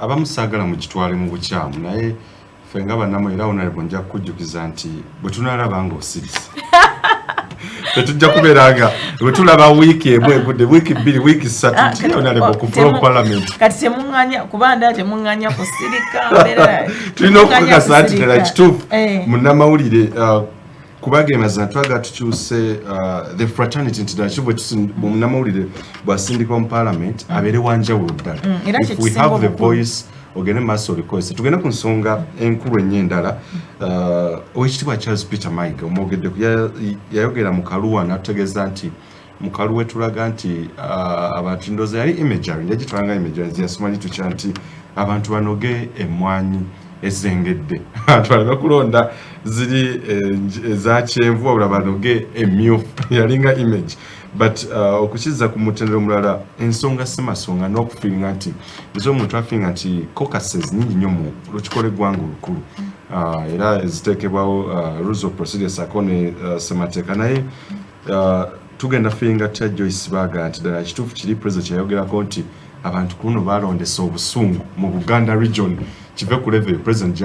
abamu saagala mugitwale mu bukyamu naye ffe nga bannamu era onalebo nja kukujjukiza nti bwe tunaalaba nga osirise tetujja kubeeranga bwe tulaba wiiki emu egudde wiiki bbiri wiiki ssatu nti onalebo okufula parliament kati temuŋŋanya kubanda temuŋŋanya kusirika tulina okukakasa nti ddala kituufu munnamawulire kubagemaza twaga tukyuse the fraternity nti ddala kivu munnamawulire bw'asindikwa mu parliament abeere wanjawulo ddala if we have the voice ogende maaso olikozesa tugende ku nsonga enkulu ennyo endala owekitiibwa Charles Peter Mayiga omwogeddeko yayogera mu Kaluwa n'atutegeeza nti mu Kaluwa tulaga nti abantu ndooza yali imagery yagitwalanga imagery yasimanyi tukya nti abantu banoge emmwanyi ezengedde atwalaga kulonda ziri eza kyenvu wabula banoge emmyufu yalinga image but okukiza ku mutendero mulala ensonga semasonga n'okufiringa nti ezo omuntu afiringa nti caucuses nyingi nnyo mu lukikole eggwanga olukulu era eziteekebwawo rules of procedures akone semateeka naye tugenda firinga tya Joyce Baaga nti ddala kituufu kiri president yayogerako nti abantu kuno balondesa obusungu mu Buganda region kive ku level president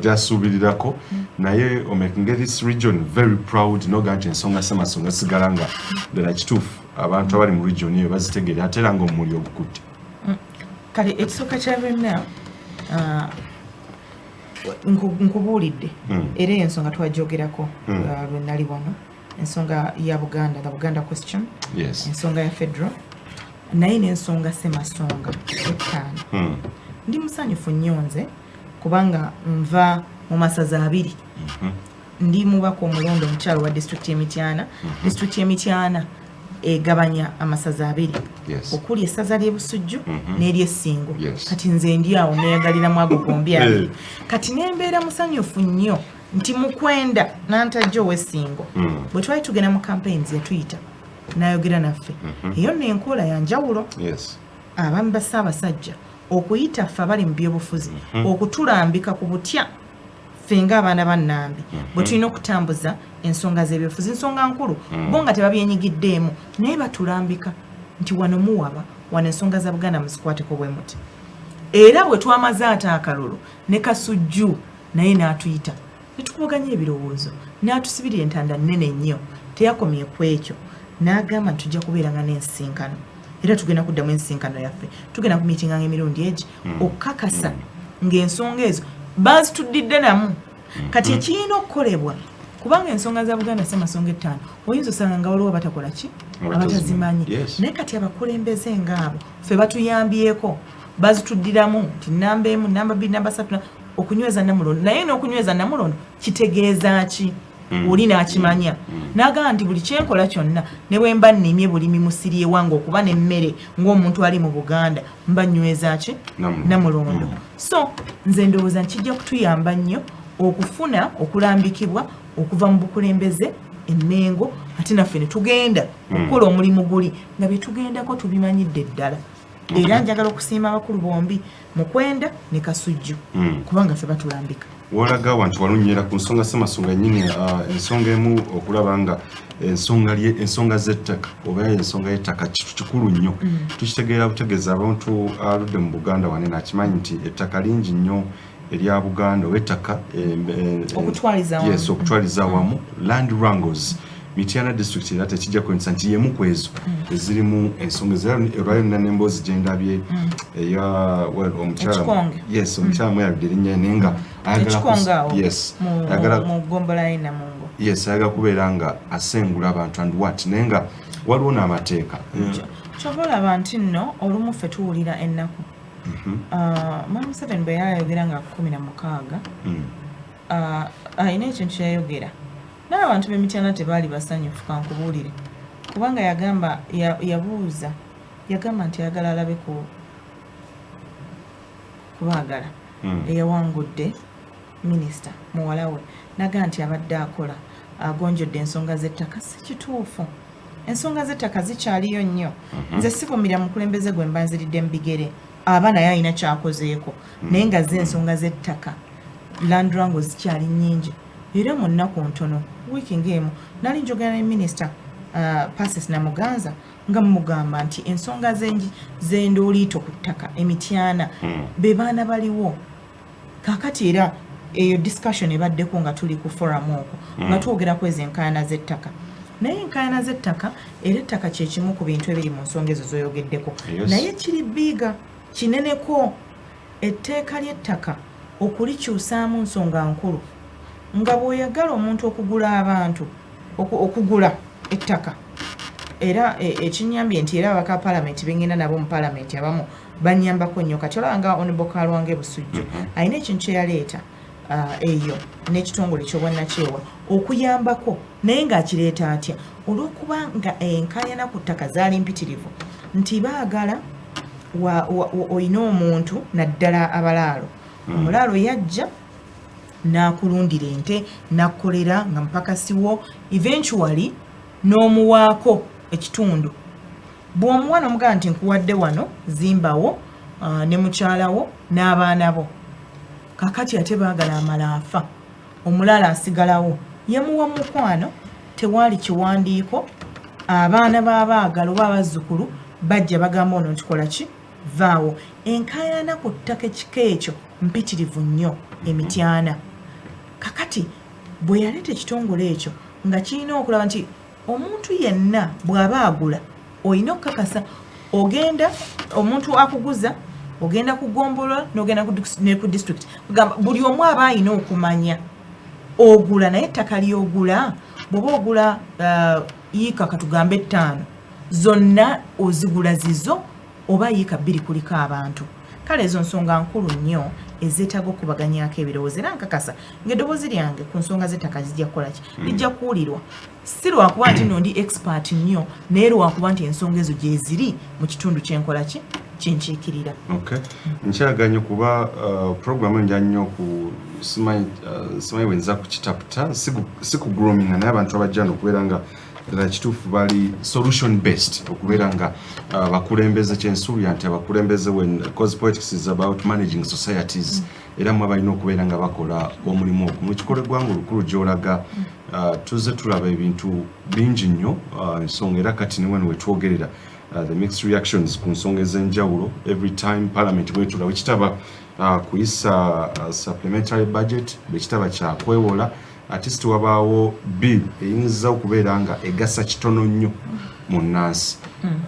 gyasuubirirako naye omaking this region very proud noga nti ensonga semasonga sigala nga ddala kituufu abantu abali mu region eyo bazitegeere ate era nga omuli obukutte kale ekisooka kya byonna nkubuulidde era ensonga twagyogerako lwe nali wano ensonga ya Buganda the Buganda question ensonga ya federal naye n'ensonga semasonga ettaano ndi musanyufu nnyo nze kubanga nva mu masaza abiri ndi mubaka omulonde omukyalo wa district y'Emityana district y'Emityana egabanya amasaza abiri okuli essaza ly'e Busujju n'ery'Essingo kati nze ndi awo neyagaliramu ago gombi abiri kati nembeera musanyufu nnyo nti mukwenda nantajja ow'Essingo bwe twali tugenda mu campaigns yatuyita n'ayogera naffe eyo n'enkola ya njawulo abamu ba Ssaabasajja okuyita ffe abali mu byobufuzi okutulambika ku butya fenga abaana bannambi bwe tulina okutambuza ensonga z'ebyobufuzi ensonga nkulu bo nga tebabyenyigiddeemu naye batulambika nti wano muwaba wano ensonga za Buganda muzikwateko bwe muti era bwe twamaze ate akalulu ne Kasujju naye n'atuyita netukubaganya ebirowoozo n'atusibira entanda nnene nnyo teyakomye ku ekyo n'agamba nti tujja kubeeranga n'ensinkano era tugenda kuddamu ensinkano yaffe tugenda kumiitinganga emirundi egi okukakasa ng'ensonga ezo bazituddidde namu kati ekirina okukolebwa kubanga ensonga za Buganda si masonga ettaano oyinza osanga nga waliwo batakola ki abatazimanyi naye kati abakulembeze ngaabo ffe batuyambyeko bazituddiramu nti namba emu namba bbiri namba ssatu okunyweza namulondo naye n'okunyweza namulondo kitegeeza ki oli n'akimanya n'agamba nti buli kyenkola kyonna ne bwe mba nnimye bulimi musiri ewange okuba n'emmere ng'omuntu ali mu Buganda mba nyweza ki namulondo so nze ndowooza nkijja kutuyamba nnyo okufuna okulambikibwa okuva mu bukulembeze emmengo ate naffe ne tugenda okukola omulimu guli nga bye tugendako tubimanyidde ddala era njagala okusiima abakulu bombi Mukwenda ne Kasujju kubanga ffe batulambika walaga wantu walunnyera ku nsonga ssemasonga nnyini ensonga emu okulaba nga ensonga z'ettaka oba ensonga y'ettaka kitu kikulu nnyo tukitegeera butegeeza abantu aludde mu Buganda wanene akimanyi nti ettaka lingi nnyo erya Buganda oba ettaka okutwaliza awamu land wrangles Mityana district era tekijja kwentsa nti yemu ku ezo ezirimu ensonga ezirwayo nemboozi gye ndabye eya omukyala omukyala mweyabidde erinnya nenga ayagala kubeera nga asengula abantu and what naye nga waliwo n'amateeka kyova olaba nti nno olumu ffe tuwulira ennaku Museveni bwe yayogera nga 16 ayina ekintu kyayogera n'abantu b'Emityana tebaali basanyufu kankubuulire kubanga yagamba yabuuza yagamba nti ayagala alabe kubaagala eyawangudde minisita muwala we naga nti abadde akola agonjodde ensonga z'ettaka si kituufu ensonga z'ettaka zikyaliyo nnyo nze sivumira mukulembeze gwe mba nziridde mu bigere aba naye alina kyakozeeko naye nga z'ensonga z'ettaka land wrangles zikyali nnyingi era mu nnaku ntono wiiki ng'emu nali njogera ne minisita Pacis Namuganza nga mugamba nti ensonga z'endooliito ku ttaka Emityana be baana baliwo kaakati era eyo discussion ebaddeko nga tuli ku forum okwo nga twogera ku ezo enkaayana z'ettaka naye enkaayana z'ettaka era ettaka kye kimu ku bintu ebiri mu nsonga ezo z'oyogeddeko naye kiri biiga kineneko etteeka ly'ettaka okulikyusaamu nsonga nkulu nga bw'oyagala omuntu okugula ettaka era ekinyambye nti era abaka palamenti bengenda nabo mu palamenti abamu banyambako nnyo kati olaba nga Honorable Kalwange Busujju alina ekintu kye yaleeta eyo n'ekitongole ky'obwannakyewa okuyambako naye ng'akireeta atya olw'okuba nga enkaayana ku ttaka zaali mpitirivu nti baagala oyina omuntu naddala abalaalo omulaalo yajja n'akulundira ente n'akkolera nga mpakasiwo eventually n'omuwaako ekitundu bw'omuwa n'omugamba nti nkuwadde wano zimbawo ne mukyalawo n'abaana bo kakati ate baagala amala afa omulala asigalawo yamuwa mukwano tewaali kiwandiiko abaana b'abaagala oba abazzukulu bajja bagamba ono nkikola ki vaawo enkaayana ku ttaka ekika ekyo mpitirivu nnyo Emityana kakati bwe yaleeta ekitongole ekyo nga kirina okulaba nti omuntu yenna bw'aba agula olina okukakasa ogenda omuntu akuguza ogenda kugombolola n'ogenda ne ku district buli omu aba alina okumanya ogula naye ettaka ly'ogula bw'oba ogula yiika katugambe 5 zonna ozigula zizo oba yiika 2 kuliko abantu kale ezo nsonga nkulu nnyo ezeetaaga okubaganyako ebirowoozo era nkakasa ng'eddoboozi lyange ku nsonga z'ettaka zijja kukola ki lijja kuwulirwa si lwakuba nti nno ndi expert nnyo naye lwakuba nti ensonga ezo gye ziri mu kitundu kyenkola ki kyenkiikirira nkyaganya okuba programu enja nnyo ku simanyi wenza kukitaputa si ku groominga naye abantu abajjana okubeera nga ddala kituufu bali solution based okubeera nga bakulembeze kyensuubira nti abakulembeze cause politics is about managing societies era mwe balina okubeera nga bakola omulimu ogwo mu kikolo eggwanga olukulu gy'olaga tuzze tulaba ebintu bingi nnyo ensonga era kati ne wano wetwogerera the mixed reactions ku nsonga ez'enjawulo every time parliament bwetula wekitaba kuyisa supplementary budget bekitaba kyakwewola artist wabaawo bill eyinza okubeera nga egasa kitono nnyo mu nnansi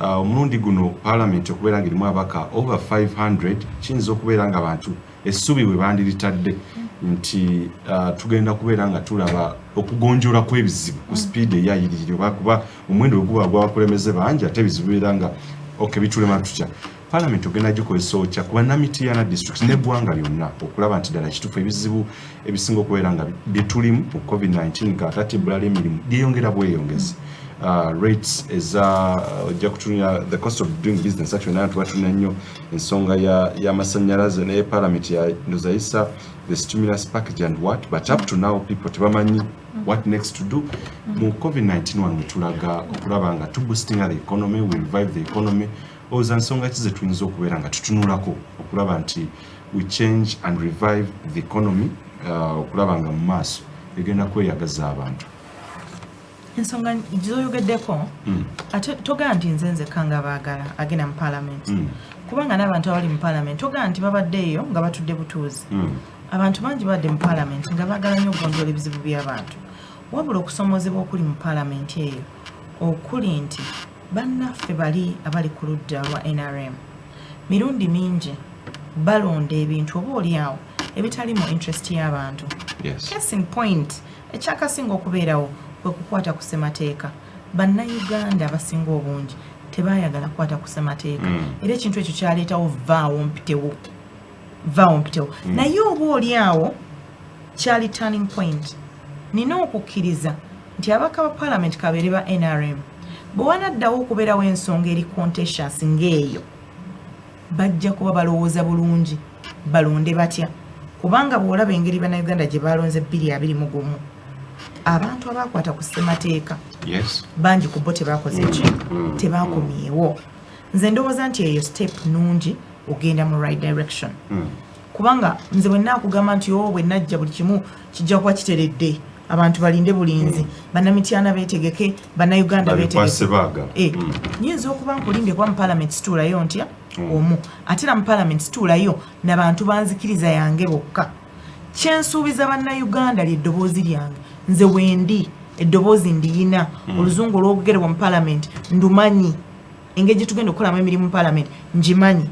omulundi guno parliament okubeera nga erimu abaka over 500 kiyinza okubeera nga abantu essubi bwe bandiritadde nti tugenda kubeera nga tulaba okugonjoola kw'ebizibu ku speed eyayiririra kuba omwendo oguba gw'abakulembeze bangi ate ebizibu bibeera nga bitulema tutya parliament ogenda gikozesa otya kuba Namitiana district n'eggwanga lyonna okulaba nti ddala kituufu ebizibu ebisinga okubeera nga byetulimu mu covid-19 ng'atatibula emirimu lyeyongera bweyongezi rates ojja kutunira the cost of doing business actually nayo tubatuna nnyo ensonga y'amasannyalaze naye parliament yanozayisa the stimulus package and what but up to now people tebamanyi what next to do mu covid-19 wano wetulaga okulaba nga tuboostinga the economy we revive the economy oza nsonga ki ze tuyinza okubeera nga tutunulako okulaba nti we change and revive the economy okulaba nga mu maaso egenda kweyagaza abantu ensonga zoyogeddeko ate togaa nti nze kanga baagala agenda mu parliament kubanga n'abantu abali mu parliament togaa nti babaddeeyo nga batudde butuuzi abantu bangi badde mu parliament nga baagala nnyo okugonjoola ebizibu by'abantu wabula okusomozebwa okuli mu parliament eyo okuli nti bannaffe bali abali ku ludda lwa NRM mirundi mingi balonda ebintu oba oliawo ebitali mu interest y'abantu case in point ekyakasinga okubeerawo bwe kukwata ku ssemateeka bannayuganda abasinga obungi tebaayagala kukwata ku ssemateeka era ekintu ekyo kyaleetawo vaawo mpitewo naye oba oliawo kyali turning point nina okukkiriza nti abaka ba parliament kabeere ba NRM bwe wanaddawo okubeerawo ensonga eri contentious ng'eyo bajja kuba balowooza bulungi balonde batya kubanga bw'olaba engeri bannayuganda gye balonze 2021 abantu abakwata ku ssemateeka bangi ku bo tebakoze ki tebakomyewo nze ndowooza nti eyo step nungi ogenda mu right direction kubanga nze bwe naakugamba nti bwe najja buli kimu kijja kuba kiteredde abantu balinde bulinzi bannamitiana beetegeke bannayuganda beetegeke nyinza okuba nkulinde kuba mu parliament situulayo ntya omu ate na mu parliament situulayo n'abantu banzikiriza yange bokka kyensuubiza bannayuganda ly'eddoboozi lyange nze wendi eddoboozi ndiyina oluzungu olwogerebwa mu parliament ndumanyi engeri gye tugenda okukolamu emirimu mu parliament ngimanyi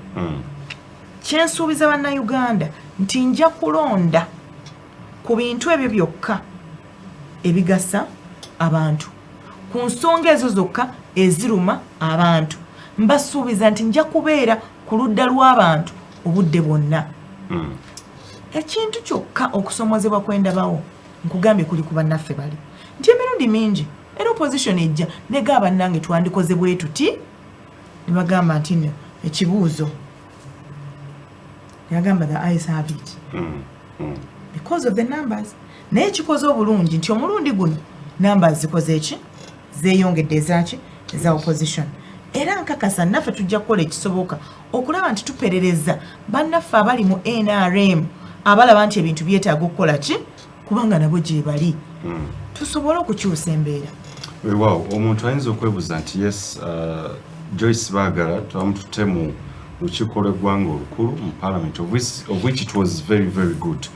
kyensuubiza bannayuganda nti nja kulonda ku bintu ebyo byokka ebigasa abantu ku nsonga ezo zokka eziruma abantu mbasuubiza nti nja kubeera ku ludda lw'abantu obudde bwonna ekintu kyokka okusomozebwa kwendabawo nkugambye kuli ku bannaffe bali nti emirundi mingi era opposition ejja nega bannange twandikoze bwe tuti ne bagamba nti nno ekibuuzo yagamba the eyes have it because of the numbers naye kikoze obulungi nti omulundi guno numbers zikoze eki zeeyongedde ezaki eza opposition era nkakasa naffe tujja kukola ekisoboka okulaba nti tuperereza bannaffe abali mu NRM abalaba nti ebintu byetaaga okukola ki kubanga nabo gye bali tusobole okukyusa embeera wow omuntu ayinza okwebuuza nti yes Joyce Baagala twamutute mu lukiiko lw'eggwanga olukulu mu parliament of which it was very very good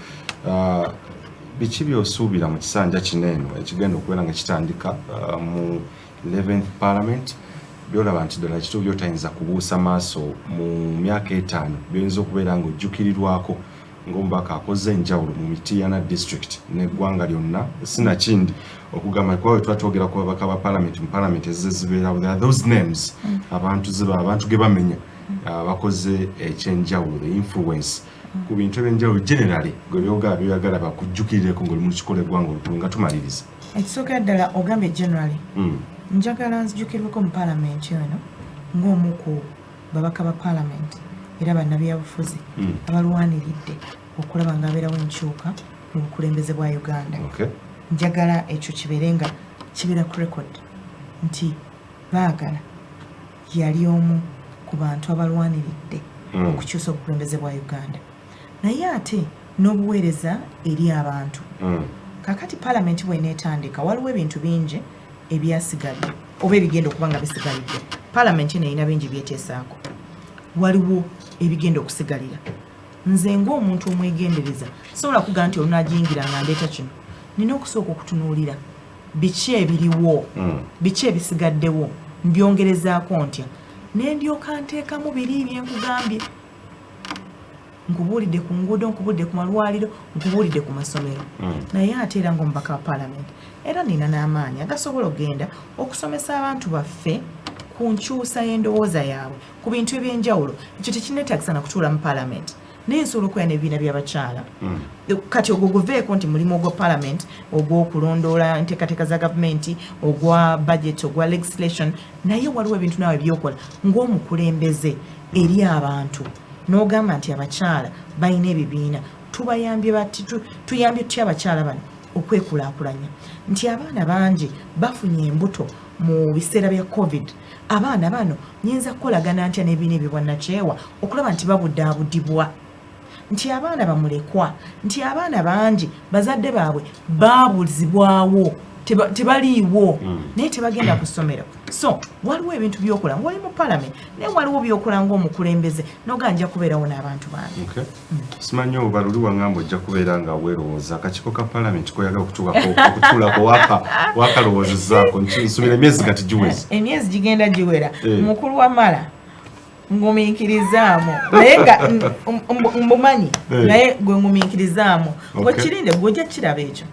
biki byosuubira mu kisanja kineeno ekigenda okubeera nga kitandika mu 11th parliament byolaba nti ddala kituufu byotayinza kubuusa maaso mu myaka 5 byinza okubeera nga ojjukirirwako ng'omubaka akoze enjawulo mu Mityana district n'eggwanga lyonna sinakindi okugamba kuba twatwogera ku babaka ba parliament mu parliament ezibeerawo there are those names abantu ge bamenya bakoze ekyenjawulo the influence ku bintu ebyenjawulo generally gwe byoyagala bakujjukirireko ng'oli mu kikola eggwanga olukulu nga tumaliriza ekisookera ddala ogambye generally njagala nzijukirweko mu parliament eno ng'omu ku babaka ba parliament era bannabyabufuzi abalwaniridde okulaba ng'abeerawo enkyuka mu bukulembeze bwa Uganda njagala ekyo kibeere nga kibeera ku record nti baagala yali omu ku bantu abalwaniridde okukyusa obukulembeze bwa Uganda naye ate n'obuweereza eri abantu kakati paalamenti bw'eneetandika waliwo ebintu bingi ebyasigadde oba ebigenda okuba nga bisigalidde paalamenti neyina bingi byeteesaako waliwo ebigenda okusigalira nze ng'omuntu omwegendereza sobola kugaa nti olunagiyingira nga ndeeta kino nina okusooka okutunuulira biki ebiriwo biki ebisigaddewo mbyongerezaako ntya nendyoka nteekamu biri byenkugambye nkubuulidde ku nguudo nkubuulidde ku malwaliro nkubuulidde ku masomero naye ate era ng'omubaka wa paalamenti era nina n'amaanyi agasobola okgenda okusomesa abantu baffe ku nkyusa y'endowooza yaabwe ku bintu ebyenjawulo ekyo tekineetagisa na kutuula mu paalamenti naye nsobola okubeera n'ebibiina by'abakyala kati ogwo guveeko nti mulimu ogwa paalamenti ogw'okulondoola enteekateeka za gavumenti ogwa budget ogwa legislation naye waliwo ebintu naawe byokola ng'omukulembeze eri abantu n'ogamba nti abakyala balina ebibiina tubayambye bati tuyambye tutya abakyala bano okwekulaakulanya nti abaana bangi bafunye embuto mu biseera bya covid abaana bano nyinza kukolagana ntya n'ebibiina ebyo bwannakyewa okulaba nti babuddaabudibwa nti abaana bamulekwa nti abaana bangi bazadde baabwe baabuzibwawo tebaliiwo naye tebagenda ku ssomero so waliwo ebintu byokola wali mu paalamenti naye waliwo byokola ng'omukulembeze noganja kubeerawo n'abantu bange simanyi oba luli waŋŋamba ojja kubeera nga weerowooza akakiiko ka paalamenti koyagala okutuulako wakalowoozezaako nsubira emyezi gati giweze emyezi gigenda giwera mukulu wa mala ngumiikirizaamu naye nga mbumanyi naye gwe ngumiikirizaamu gwekirinde gwojja kiraba ekyo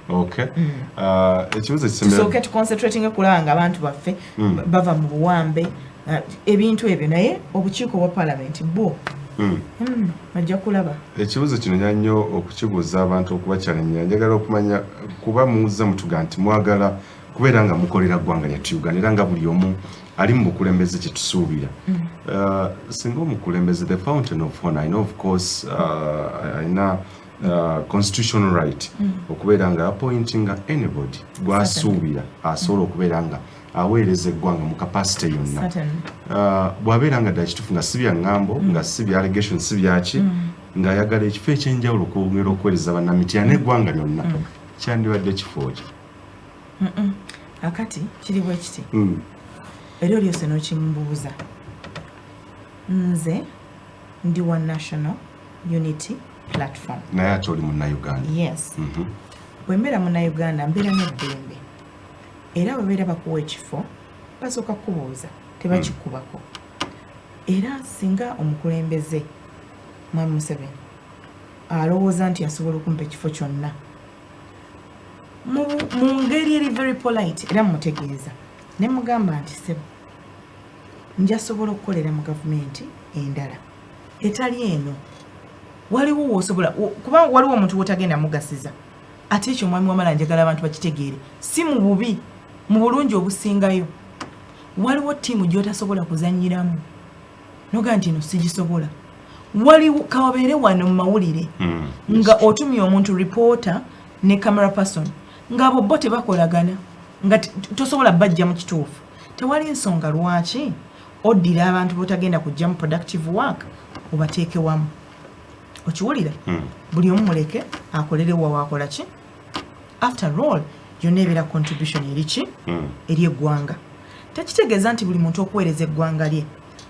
tusooke tuconcentrating kulaba nga abantu baffe bava mu buwambe ebintu ebyo naye obukiiko bwa paalamenti bwo bajja kulaba ekibuzo kino nya nnyo okukibuuza abantu okubakyalanya njagala okumanya kuba muwuza mutuga nti mwagala kubeera nga mukolera ggwanga lyattu Uganda era nga buli omu ali mu bukulembeze kye tusuubira singa omukulembeze the fountain of honor I know of course alina constitutional right okubeera nga appointinga anybody gwasuubira asobola okubeera nga aweereza eggwanga mu capacity yonna bw'abeera nga ddala kituufu nga si bya ŋŋambo nga si bya allegation si byaki ng'ayagala ekifo ekyenjawulo okwongera okuweereza bannamiti n'eggwanga lyonna kyandibadde kifo kye akati kiri bwe kiti eryo lyose n'okimbuuza nze ndi wa National Unity Platform naye ate oli munnayuganda yes bwe mbeera munnayuganda mbeera n'eddembe era bwe beera bakuwa ekifo basooka kubuuza tebakikubako era singa omukulembeze Mwami Museveni alowooza nti asobola okumpa ekifo kyonna mu ngeri eri very polite era mutegeeza ne mugamba nti sebo njasobola okukolera mu gavumenti endala etali eno waliwo wosobola kuba waliwo omuntu wotagenda mugasiza ate ekyo Mwami wamala njagala abantu bakitegeere si mu bubi mu bulungi obusingayo waliwo ttiimu gy'otasobola kuzannyiramu noga nti eno sigisobola waliwo kawabeere wano mu mawulire nga otumye omuntu reporter ne camera person ng'abo bo tebakolagana nga tosobola bajja mu kituufu tewali nsonga lwaki oddira abantu botagenda kujja mu productive work obateeke wamu okiwulira buli omu muleke akolere wawakola ki after all yonna ebeera contribution eri ki eri eggwanga tekitegeeza nti buli muntu okuweereza eggwanga lye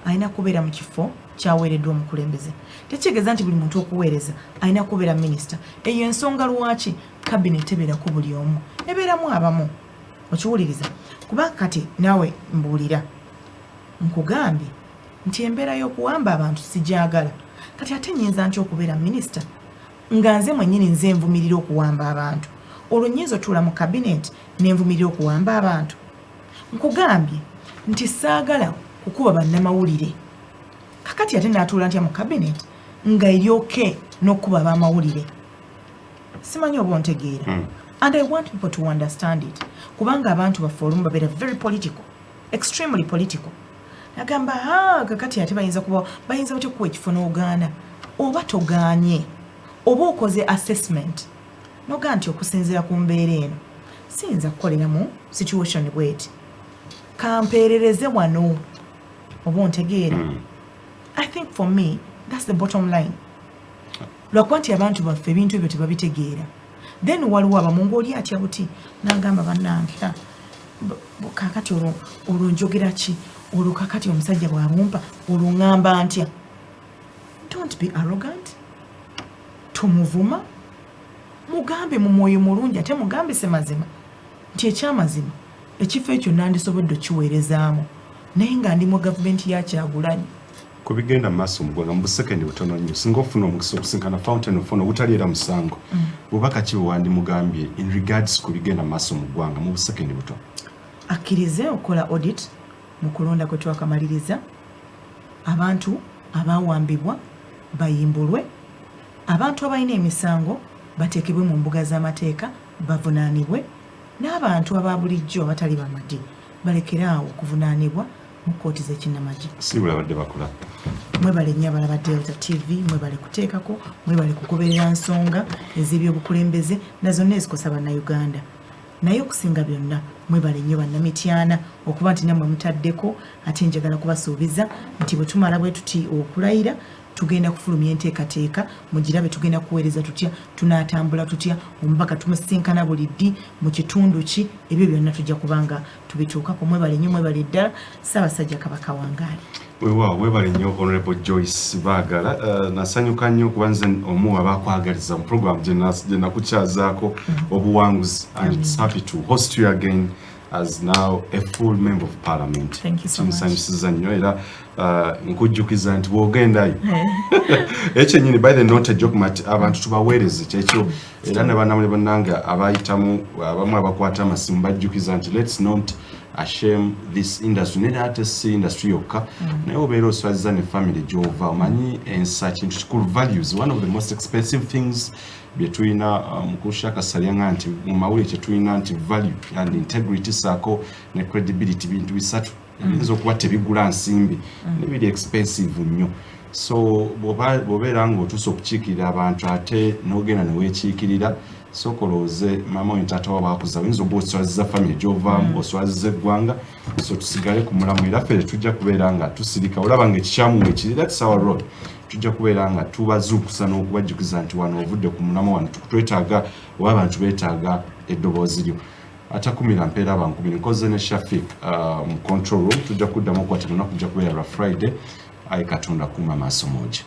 alina kubeera mu kifo kyaweereddwa omukulembeze tekitegeeza nti buli muntu okuweereza alina kubeera minisita eyo ensonga lwaki kabinet ebeerako buli omu ebeeramu abamu okiwuliriza kuba kati naawe mbuulira nkugambye nti embeera y'okuwamba abantu sigyagala kati ate nnyinza ntya okubeera minisita nga nze mwennyini nze nvumirira okuwamba abantu olwo nnyinza otuula mu kabinet nenvumirira okuwamba abantu nkugambye nti saagala kukuba bannamawulire kakati ate naatuula ntya mu kabinet nga eryoke n'okuba ab'amawulire simanyi oba ontegeera and I want people to understand it kubanga abantu baffe olumu babeera very political extremely political nagamba kakati ate bayinza batya okuwa ekifo n'ogaana oba togaanye oba okoze assessment noga nti okusinziira ku mbeera eno siyinza kukolera mu situation bweti kampeerereze wano oba ontegeera. I think for me that's the bottom line. Lwakuba nti abantu baffe ebintu ebyo tebabitegeera. Then waliwo abamungu oli atya buti n'agamba bannange kakati olwo njogera ki olwo kakati omusajja bw'abumpa olwo ŋŋamba ntya. Don't be arrogant. Tumuvuma mugambe mu mwoyo mulungi ate mugambise mazima nti ekyamazima ekifo ekyo nandisobodde okiweerezaamu naye nga ndi mu gavumenti ya Kyagulanyi. Ku bigenda mu maaso mu ggwanga mu busekendi butono nnyo singa ofuna omukisa okusinkana Fountain of Honour obutali era musango bubaka ki wandimugambye in regards ku bigenda mu maaso mu ggwanga mu busekendi butono? Akkirize okukola audit mu kulonda kwe twakamaliriza, abantu abawambibwa bayimbulwe, abantu abalina emisango bateekebwe mu mbuga z'amateeka bavunaanibwe, n'abantu ababulijjo abatali bamadi balekeraawo okuvunaanibwa mu kkooti z'ekinnamagye. Sibula badde bakola. Mwebale nnyo abalaba Delta TV, mwebale kuteekako, mwebale kugoberera nsonga ez'ebyobukulembeze na zonna ezikosa bannayuganda. Naye okusinga byonna mwebale nnyo bannamityana okuba nti nammwe mutaddeko, ate njagala kubasuubiza nti bwe tumala bwe tuti okulayira tugenda kufulumya enteekateeka mugirabe tugenda kuweereza tutya, tunaatambula tutya, omubaka tumusinkana buli ddi mu kitundu ki, ebyo byonna tujja kubanga tubituukako. Mwebale nnyo, mwebale ddala. Ssaabasajja Kabaka Wangaali. Weewaawo weebale nnyo Honorable Joyce Baagala. Nasanyuka nnyo kuba nze omu abakwagaliza mu program gye nakukyazaako obuwanguzi, and it's happy to host you again as now a full member of parliament. Thank you so much. Kimusanyusiza nnyo era nkujjukiza nti bw'ogendayo ekyo nyini by the note jokumat abantu tubaweereze kyekyo era ne bannamule bannange abayitamu abamu abakwata amasimu bajjukiza nti let's not ashame this industry nera ate si industry yokka naye obeera oswaziza ne family gy'ova omanyi ensa kintu kikulu values. One of the most expensive things byetulina mu kushakasalya nti mu mawulire kyetulina nti value and integrity saako ne credibility bintu bisatu ebiyinza okuba tebigula nsimbi nebiri expensive nnyo. So bw'obeera ng'otuusa okukiikirira abantu ate n'ogenda ne weekiikirira sooka olowooze maama oyo taata wa baakuza oyinza okuba oswaziza family gy'ovaamu oswaziza eggwanga. So tusigale ku mulamu era ffe tujja kubeera nga tusirika olaba ng'ekikyamu ekiri that's our road. Tujja kubeera nga tubazuukusa n'okubajjukiza nti wano ovudde ku mulamu wano twetaaga oba abantu beetaaga eddoboozi lyo. Atakumira mpeera bankubiri nkoze ne Shafik mu control room. Tujja kuddamu okukwatana kujja kubeera lwa Friday. Ayi Katonda kuma maaso moja.